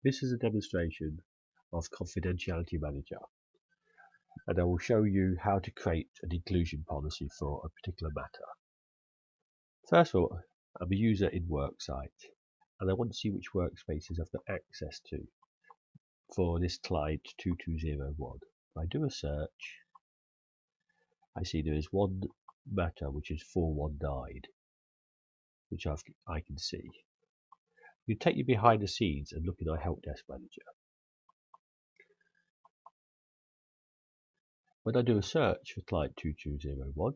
This is a demonstration of Confidentiality Manager, and I will show you how to create an inclusion policy for a particular matter. First of all, I'm a user in Worksite, and I want to see which workspaces I've got access to for this client 2201. If I do a search, I see there is one matter which is 419, which I can see. You take you behind the scenes and look in our Help Desk Manager. When I do a search for client 2201,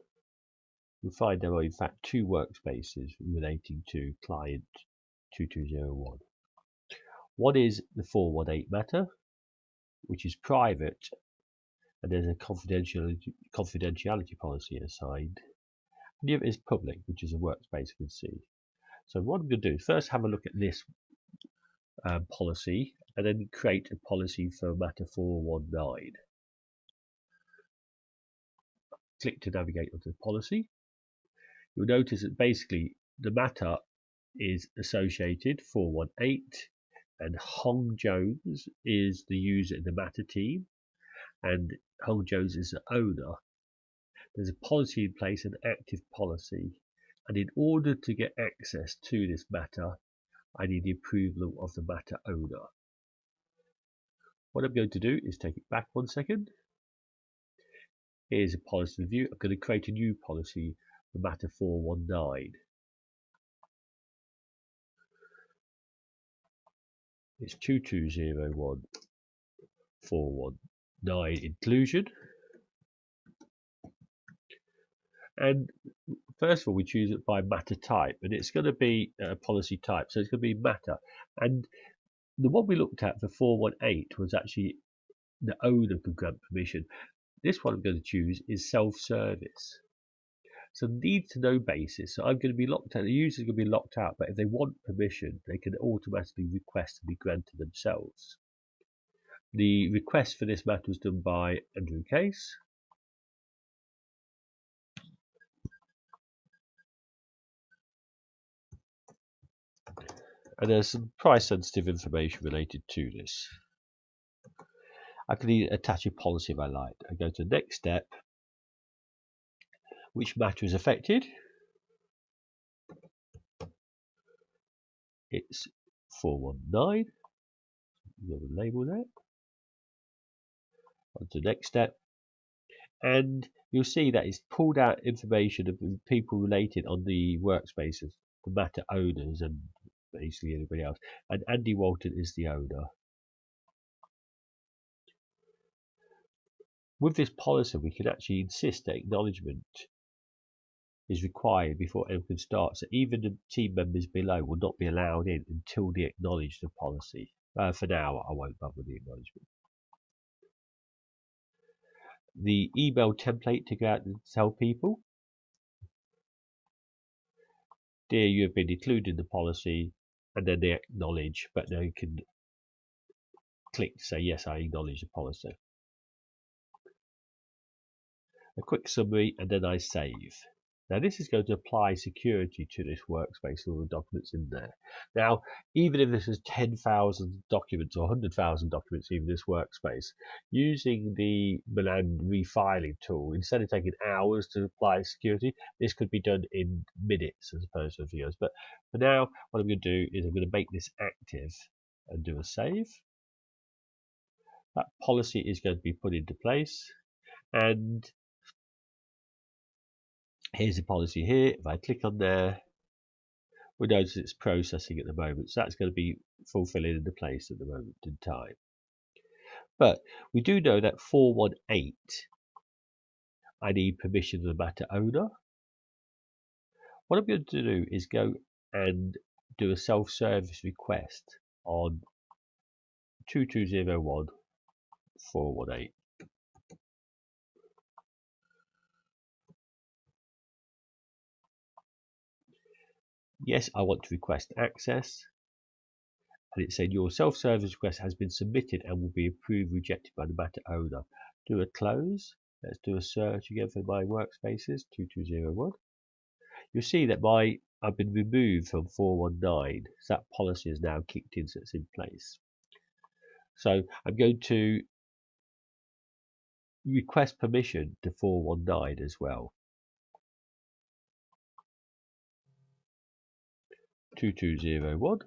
you'll find there are in fact two workspaces relating to client 2201. One is the 418 matter, which is private, and there's a confidentiality policy assigned. And the other is public, which is a workspace we can see. So what I'm going to do is first have a look at this policy, and then create a policy for matter 419. Click to navigate onto the policy. You'll notice that basically the matter is associated 418, and Hong Jones is the user in the matter team, and Hong Jones is the owner. There's a policy in place, an active policy, and in order to get access to this matter, I need the approval of the matter owner. What I'm going to do is take it back 1 second. Here's a policy review. I'm going to create a new policy for matter 419. It's 2201-419 inclusion. And first of all, we choose it by matter type, and it's going to be a policy type, so it's going to be matter. And the one we looked at for 418 was actually the owner could grant permission. This one I'm going to choose is self-service. So need to know basis. So I'm going to be locked out. The user is going to be locked out, but if they want permission, they can automatically request to be granted themselves. The request for this matter was done by Andrew Case. And there's some price sensitive information related to this. I can attach a policy if I like. I go to the next step. Which matter is affected? It's 419. You have a label there. On to the next step. And you'll see that it's pulled out information of people related on the workspaces, the matter owners, and basically anybody else. And Andy Walton is the owner. With this policy, we can actually insist that acknowledgement is required before anyone can start. So even the team members below will not be allowed in until they acknowledge the policy. For now, I won't bother with the acknowledgement. The email template to go out and tell people, dear, you have been included in the policy, and then they acknowledge, but they can click to say, yes, I acknowledge the policy. A quick summary, and then I save. Now this is going to apply security to this workspace, all the documents in there. Now, even if this is 10,000 documents or 100,000 documents, even this workspace, using the Milan refiling tool, instead of taking hours to apply security, this could be done in minutes as opposed to a few hours. But for now, what I'm going to do is I'm going to make this active and do a save. That policy is going to be put into place, and here's the policy here. If I click on there, we notice it's processing at the moment. So that's going to be fulfilling into place at the moment in time. But we do know that 418, I need permission of the matter owner. What I'm going to do is go and do a self-service request on 2201-418. Yes, I want to request access. And it said your self-service request has been submitted and will be approved, rejected by the matter owner. Do a close. Let's do a search again for my workspaces, 2201. You'll see that I've been removed from 419. So that policy is now kicked in, so it's in place. So I'm going to request permission to 419 as well. 2201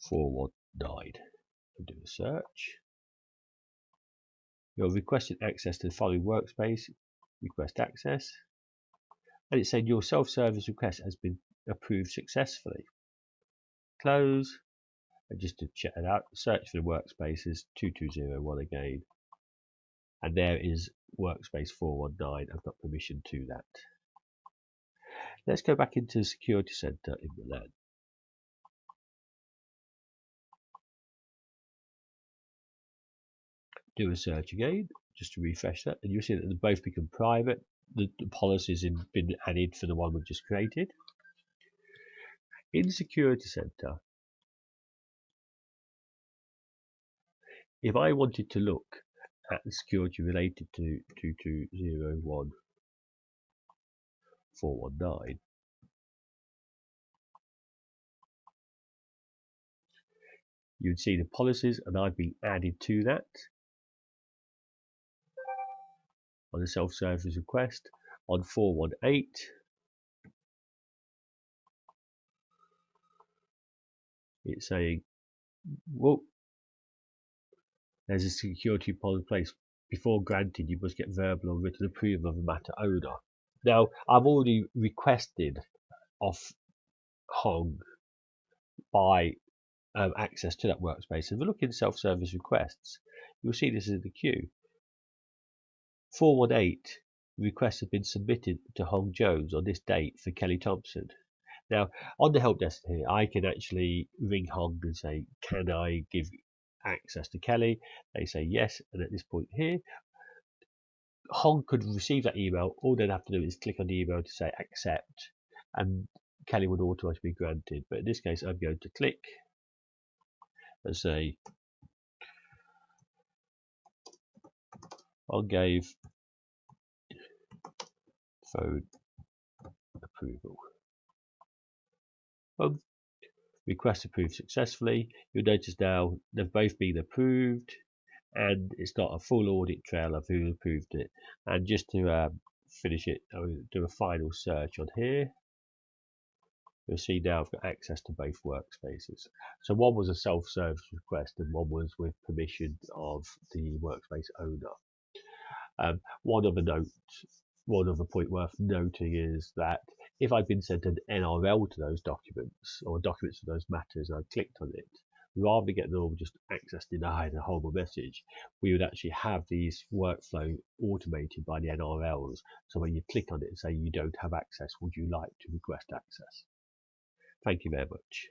419. I'll do a search. You're requesting access to the following workspace. Request access. And it's saying your self-service request has been approved successfully. Close. And just to check it out, search for the workspaces 2201 again. And there is workspace 419. I've got permission to that. Let's go back into the security center in Milan. Do a search again, just to refresh that, and you'll see that they both become private. The policies have been added for the one we've just created. In the security center, if I wanted to look at the security related to 2201 419, you'd see the policies, and I've been added to that on the self-service request. On 418, it's saying, well, there's a security policy in place. Before granting, you must get verbal or written approval of the matter owner. Now, I've already requested off Hong by access to that workspace. If we look in self-service requests, you'll see this is the queue. 418 requests have been submitted to Hong Jones on this date for Kelly Thompson. Now, on the help desk here, I can actually ring Hong and say, can I give access to Kelly? They say yes, and at this point here, Hong could receive that email. All they'd have to do is click on the email to say accept, and Kelly would automatically be granted. But in this case, I'm going to click and say, Hong gave phone approval. Request approved successfully. You'll notice now they've both been approved, and it's got a full audit trail of who approved it. And just to finish it, I'll do a final search on here. You'll see now I've got access to both workspaces. So one was a self-service request and one was with permission of the workspace owner. One other point worth noting is that if I've been sent an NRL to those documents or documents to those matters and I clicked on it, rather than getting all just access denied, a horrible message, we would actually have these workflow automated by the NRLs. So when you click on it and say you don't have access, would you like to request access? Thank you very much.